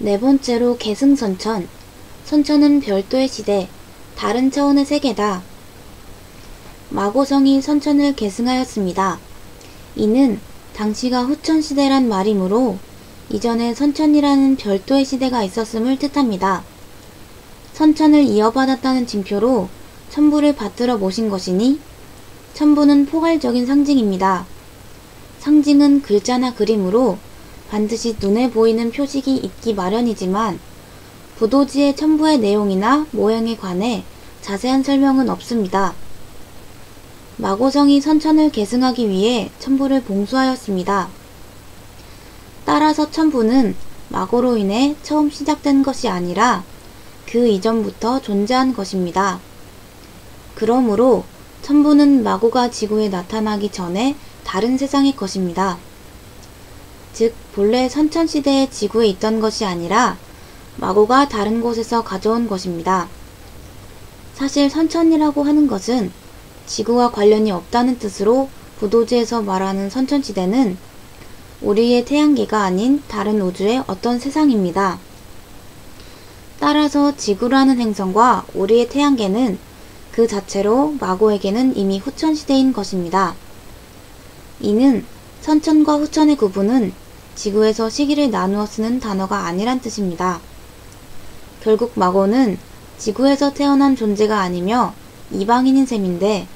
네 번째로 계승선천. 선천은 별도의 시대, 다른 차원의 세계다. 마고성이 선천을 계승하였습니다. 이는 당시가 후천시대란 말이므로 이전에 선천이라는 별도의 시대가 있었음을 뜻합니다. 선천을 이어받았다는 징표로 천부를 받들어 모신 것이니 천부는 포괄적인 상징입니다. 상징은 글자나 그림으로 반드시 눈에 보이는 표식이 있기 마련이지만 부도지의 천부의 내용이나 모양에 관해 자세한 설명은 없습니다. 마고성이 선천을 계승하기 위해 천부를 봉수하였습니다. 따라서 천부는 마고로 인해 처음 시작된 것이 아니라 그 이전부터 존재한 것입니다. 그러므로 천부는 마고가 지구에 나타나기 전에 다른 세상의 것입니다. 즉 본래 선천시대의 지구에 있던 것이 아니라 마고가 다른 곳에서 가져온 것입니다. 사실 선천이라고 하는 것은 지구와 관련이 없다는 뜻으로 부도지에서 말하는 선천시대는 우리의 태양계가 아닌 다른 우주의 어떤 세상입니다. 따라서 지구라는 행성과 우리의 태양계는 그 자체로 마고에게는 이미 후천시대인 것입니다. 이는 선천과 후천의 구분은 지구에서 시기를 나누어 쓰는 단어가 아니란 뜻입니다. 결국 마고는 지구에서 태어난 존재가 아니며 이방인인 셈인데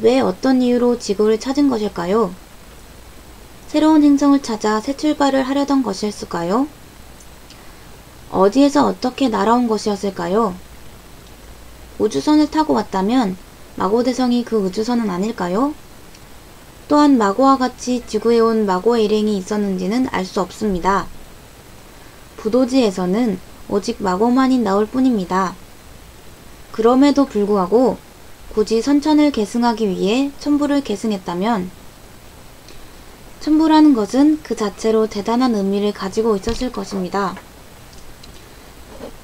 왜 어떤 이유로 지구를 찾은 것일까요? 새로운 행성을 찾아 새 출발을 하려던 것이었을까요? 어디에서 어떻게 날아온 것이었을까요? 우주선을 타고 왔다면 마고대성이 그 우주선은 아닐까요? 또한 마고와 같이 지구에 온 마고의 일행이 있었는지는 알 수 없습니다. 부도지에서는 오직 마고만이 나올 뿐입니다. 그럼에도 불구하고 굳이 선천을 계승하기 위해 천부를 계승했다면 천부라는 것은 그 자체로 대단한 의미를 가지고 있었을 것입니다.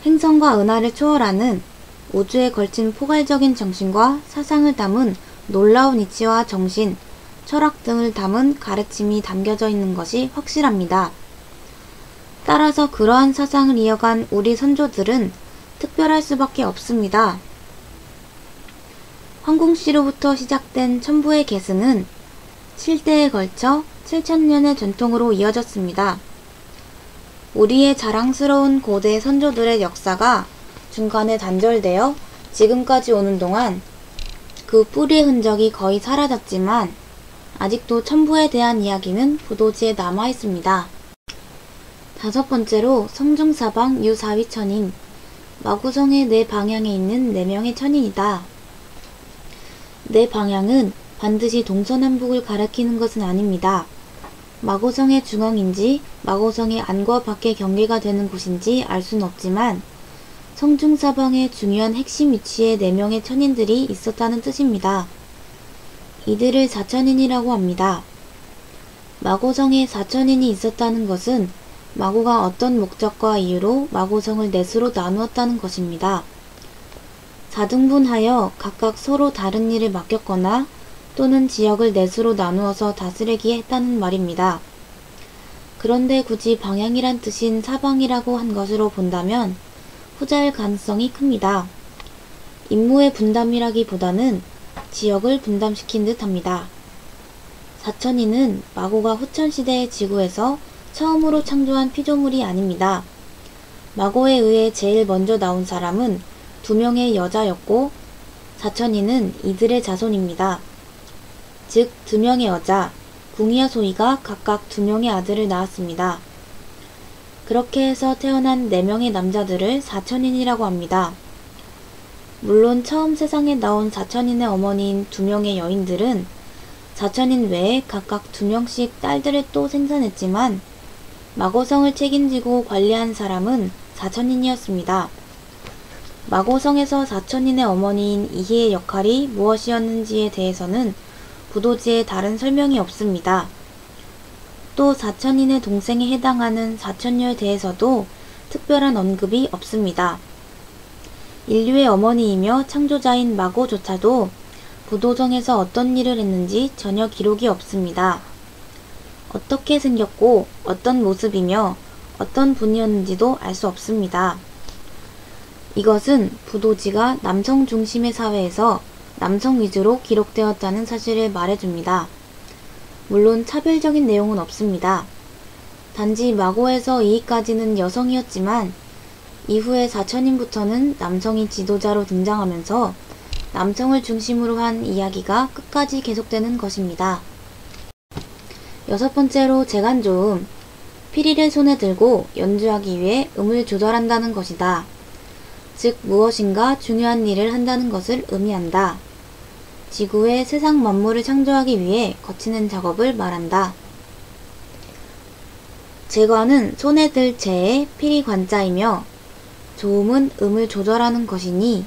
행성과 은하를 초월하는 우주에 걸친 포괄적인 정신과 사상을 담은 놀라운 이치와 정신, 철학 등을 담은 가르침이 담겨져 있는 것이 확실합니다. 따라서 그러한 사상을 이어간 우리 선조들은 특별할 수밖에 없습니다. 황궁시로부터 시작된 천부의 계승은 7대에 걸쳐 7,000년의 전통으로 이어졌습니다. 우리의 자랑스러운 고대 선조들의 역사가 중간에 단절되어 지금까지 오는 동안 그 뿌리의 흔적이 거의 사라졌지만 아직도 천부에 대한 이야기는 부도지에 남아 있습니다. 다섯 번째로 성중사방 유사위천인. 마고성의 네 방향에 있는 4명의 천인이다. 네 방향은 반드시 동서남북을 가리키는 것은 아닙니다. 마고성의 중앙인지 마고성의 안과 밖의 경계가 되는 곳인지 알 수는 없지만 성중사방의 중요한 핵심 위치에 4명의 천인들이 있었다는 뜻입니다. 이들을 사천인이라고 합니다. 마고성에 사천인이 있었다는 것은 마고가 어떤 목적과 이유로 마고성을 넷으로 나누었다는 것입니다. 4등분하여 각각 서로 다른 일을 맡겼거나 또는 지역을 넷으로 나누어서 다스리게 했다는 말입니다. 그런데 굳이 방향이란 뜻인 사방이라고 한 것으로 본다면 후자일 가능성이 큽니다. 임무의 분담이라기보다는 지역을 분담시킨 듯 합니다. 사천인은 마고가 후천시대의 지구에서 처음으로 창조한 피조물이 아닙니다. 마고에 의해 제일 먼저 나온 사람은 2명의 여자였고 사천인은 이들의 자손입니다. 즉 2명의 여자, 궁이와 소이가 각각 2명의 아들을 낳았습니다. 그렇게 해서 태어난 4명의 남자들을 사천인이라고 합니다. 물론 처음 세상에 나온 사천인의 어머니인 2명의 여인들은 사천인 외에 각각 2명씩 딸들을 또 생산했지만 마고성을 책임지고 관리한 사람은 사천인이었습니다. 마고성에서 사천인의 어머니인 이희의 역할이 무엇이었는지에 대해서는 부도지에 다른 설명이 없습니다. 또 사천인의 동생에 해당하는 사천녀에 대해서도 특별한 언급이 없습니다. 인류의 어머니이며 창조자인 마고조차도 부도정에서 어떤 일을 했는지 전혀 기록이 없습니다. 어떻게 생겼고 어떤 모습이며 어떤 분이었는지도 알 수 없습니다. 이것은 부도지가 남성 중심의 사회에서 남성 위주로 기록되었다는 사실을 말해줍니다. 물론 차별적인 내용은 없습니다. 단지 마고에서 이익까지는 여성이었지만 이후에 사천인부터는 남성이 지도자로 등장하면서 남성을 중심으로 한 이야기가 끝까지 계속되는 것입니다. 여섯 번째로 재간조음, 피리를 손에 들고 연주하기 위해 음을 조절한다는 것이다. 즉 무엇인가 중요한 일을 한다는 것을 의미한다. 지구의 세상 만물을 창조하기 위해 거치는 작업을 말한다. 재관은 손에 들 재의 피리 관자이며 조음은 음을 조절하는 것이니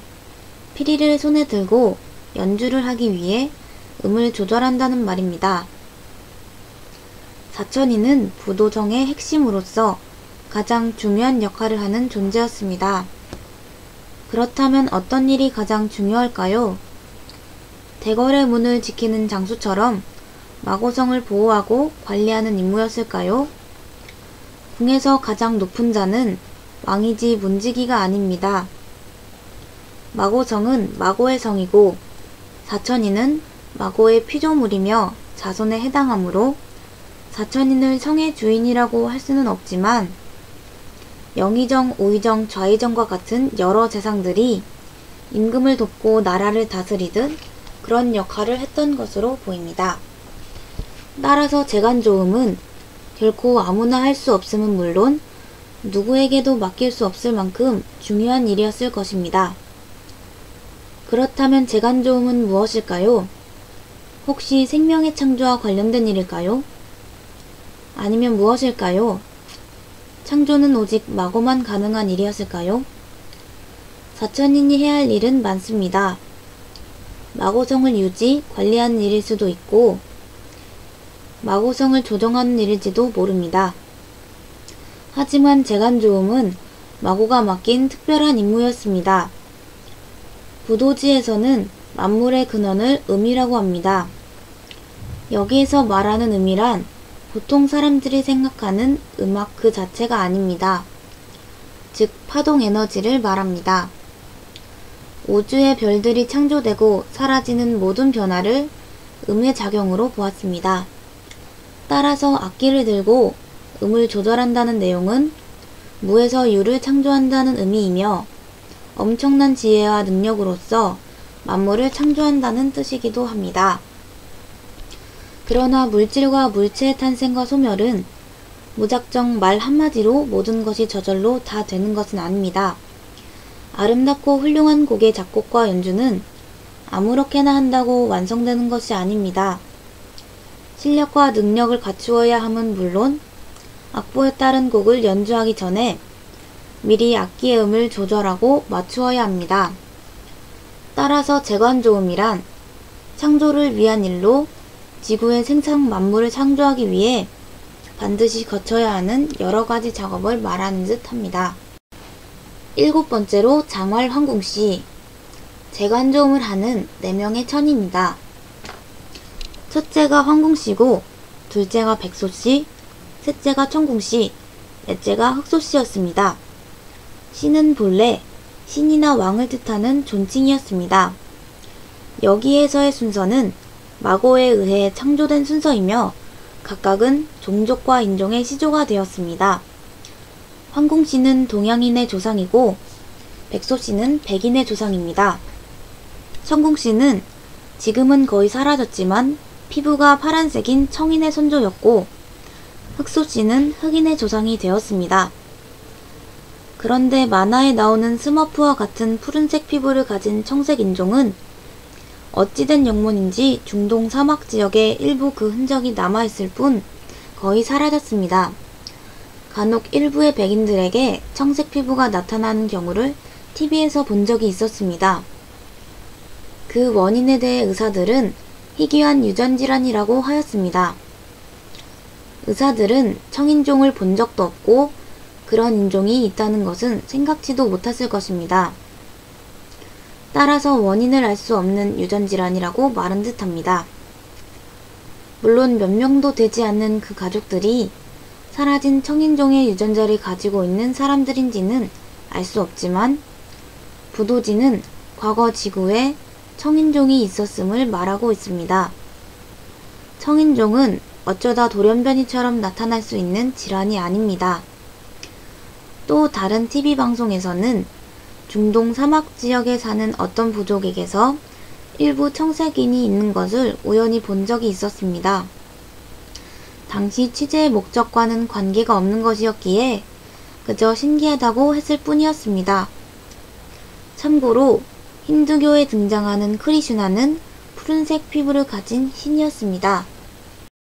피리를 손에 들고 연주를 하기 위해 음을 조절한다는 말입니다. 사천이는 부도정의 핵심으로서 가장 중요한 역할을 하는 존재였습니다. 그렇다면 어떤 일이 가장 중요할까요? 대궐의 문을 지키는 장수처럼 마고성을 보호하고 관리하는 임무였을까요? 궁에서 가장 높은 자는 왕이지 문지기가 아닙니다. 마고성은 마고의 성이고 사천인은 마고의 피조물이며 자손에 해당하므로 사천인을 성의 주인이라고 할 수는 없지만 영의정, 우의정, 좌의정과 같은 여러 재상들이 임금을 돕고 나라를 다스리듯 그런 역할을 했던 것으로 보입니다. 따라서 재간조음은 결코 아무나 할 수 없음은 물론 누구에게도 맡길 수 없을 만큼 중요한 일이었을 것입니다. 그렇다면 재간조음은 무엇일까요? 혹시 생명의 창조와 관련된 일일까요? 아니면 무엇일까요? 창조는 오직 마고만 가능한 일이었을까요? 사천인이 해야 할 일은 많습니다. 마고성을 유지, 관리하는 일일 수도 있고 마고성을 조정하는 일일지도 모릅니다. 하지만 재간조음은 마고가 맡긴 특별한 임무였습니다. 부도지에서는 만물의 근원을 음이라고 합니다. 여기에서 말하는 음이란 보통 사람들이 생각하는 음악 그 자체가 아닙니다. 즉 파동 에너지를 말합니다. 우주의 별들이 창조되고 사라지는 모든 변화를 음의 작용으로 보았습니다. 따라서 악기를 들고 음을 조절한다는 내용은 무에서 유를 창조한다는 의미이며 엄청난 지혜와 능력으로서 만물을 창조한다는 뜻이기도 합니다. 그러나 물질과 물체의 탄생과 소멸은 무작정 말 한마디로 모든 것이 저절로 다 되는 것은 아닙니다. 아름답고 훌륭한 곡의 작곡과 연주는 아무렇게나 한다고 완성되는 것이 아닙니다. 실력과 능력을 갖추어야 함은 물론 악보에 따른 곡을 연주하기 전에 미리 악기의 음을 조절하고 맞추어야 합니다. 따라서 재관조음이란 창조를 위한 일로 지구의 생상 만물을 창조하기 위해 반드시 거쳐야 하는 여러가지 작업을 말하는 듯 합니다. 일곱 번째로 장활 황궁씨, 재관조음을 하는 4명의 천입니다. 첫째가 황궁씨고 둘째가 백소씨, 셋째가 천궁씨, 넷째가 흑소씨였습니다. 씨는 본래 신이나 왕을 뜻하는 존칭이었습니다. 여기에서의 순서는 마고에 의해 창조된 순서이며 각각은 종족과 인종의 시조가 되었습니다. 황궁씨는 동양인의 조상이고 백소씨는 백인의 조상입니다. 천궁씨는 지금은 거의 사라졌지만 피부가 파란색인 청인의 선조였고 흑소씨는 흑인의 조상이 되었습니다. 그런데 만화에 나오는 스머프와 같은 푸른색 피부를 가진 청색 인종은 어찌된 영문인지 중동 사막 지역에 일부 그 흔적이 남아있을 뿐 거의 사라졌습니다. 간혹 일부의 백인들에게 청색 피부가 나타나는 경우를 TV에서 본 적이 있었습니다. 그 원인에 대해 의사들은 희귀한 유전질환이라고 하였습니다. 의사들은 청인종을 본 적도 없고 그런 인종이 있다는 것은 생각지도 못했을 것입니다. 따라서 원인을 알 수 없는 유전질환이라고 말한 듯합니다. 물론 몇 명도 되지 않는 그 가족들이 사라진 청인종의 유전자를 가지고 있는 사람들인지는 알 수 없지만 부도지는 과거 지구에 청인종이 있었음을 말하고 있습니다. 청인종은 어쩌다 돌연변이처럼 나타날 수 있는 질환이 아닙니다. 또 다른 TV 방송에서는 중동 사막 지역에 사는 어떤 부족에게서 일부 청색인이 있는 것을 우연히 본 적이 있었습니다. 당시 취재의 목적과는 관계가 없는 것이었기에 그저 신기하다고 했을 뿐이었습니다. 참고로 힌두교에 등장하는 크리슈나는 푸른색 피부를 가진 신이었습니다.